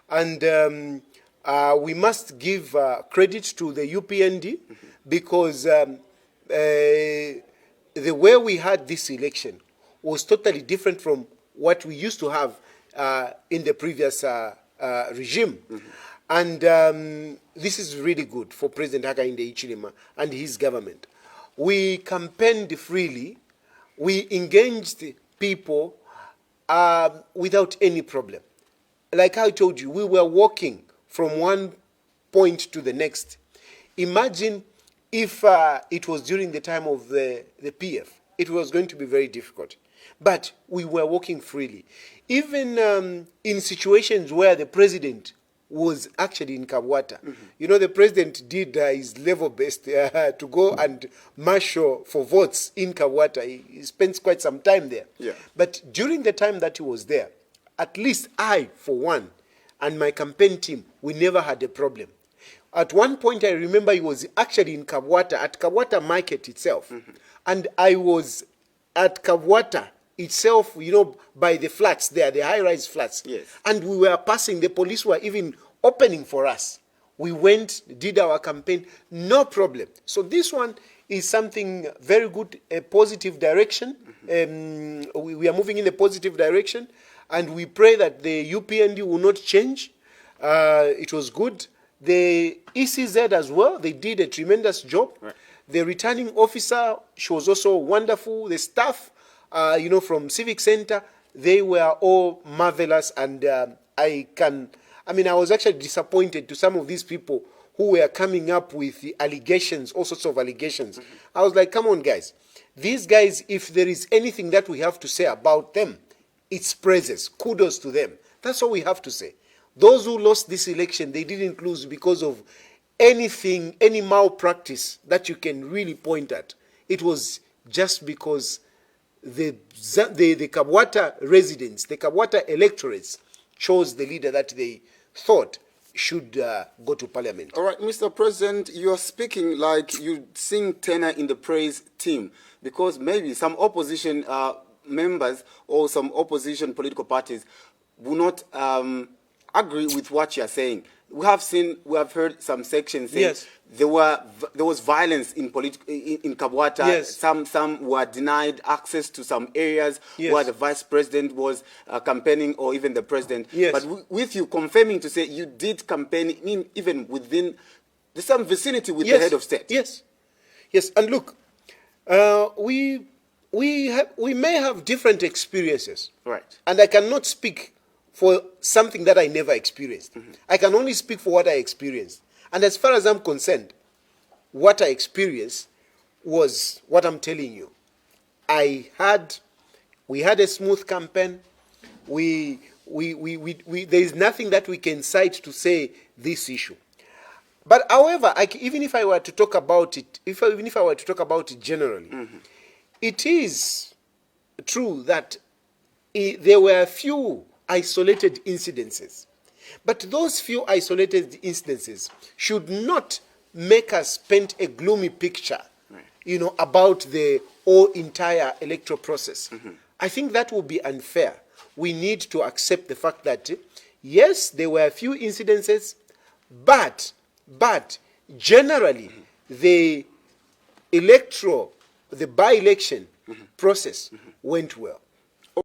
And we must give credit to the UPND because the way we had this election was totally different from what we used to have in the previous regime. And this is really good for President Hakainde Hichilema and his government. We campaigned freely. We engaged people without any problem. Like I told you, we were walking from one point to the next. Imagine if it was during the time of the PF. It was going to be very difficult. But we were walking freely. Even in situations where the president was actually in Kabwata. You know, the president did his level best to go and marshal for votes in Kabwata. He spent quite some time there. Yeah. But during the time that he was there, at least I, for one, and my campaign team, we never had a problem. At one point, I remember he was actually in Kabwata, at Kabwata market itself. And I was at Kabwata itself, you know, by the flats there, the high-rise flats. Yes. And we were passing, the police were even opening for us. We went, did our campaign, no problem. So this one is something very good, a positive direction. We are moving in a positive direction, and we pray that the UPND will not change. It was good. The ECZ as well, they did a tremendous job. Right. The returning officer, she was also wonderful. The staff, you know, from Civic Center, they were all marvelous. And I was actually disappointed to some of these people who were coming up with the allegations, all sorts of allegations. I was like, come on, guys. These guys, if there is anything that we have to say about them, it's praises, kudos to them. That's all we have to say. Those who lost this election, they didn't lose because of anything, any malpractice that you can really point at. It was just because the Kabwata residents, the Kabwata electorates, chose the leader that they thought should go to parliament. All right, Mr. President, you are speaking like you sing tenor in the praise team, because maybe some opposition members or some opposition political parties will not agree with what you are saying. We have heard some sections saying yes. there was violence in Kabwata. Yes. Some were denied access to some areas yes. where the vice president was campaigning, or even the president. Yes. But with you confirming to say you did campaign even within the same vicinity with yes. the head of state. Yes, yes. And look, we may have different experiences, right? And I cannot speak for something that I never experienced. I can only speak for what I experienced. And as far as I'm concerned, what I experienced was what I'm telling you. We had a smooth campaign. There is nothing that we can cite to say this issue. But however, even if I were to talk about it, even if I were to talk about it generally, it is true that there were a few isolated incidences. But those few isolated incidences should not make us paint a gloomy picture, you know, about the whole entire electoral process. I think that would be unfair. We need to accept the fact that, yes, there were a few incidences, but generally, the by-election process went well.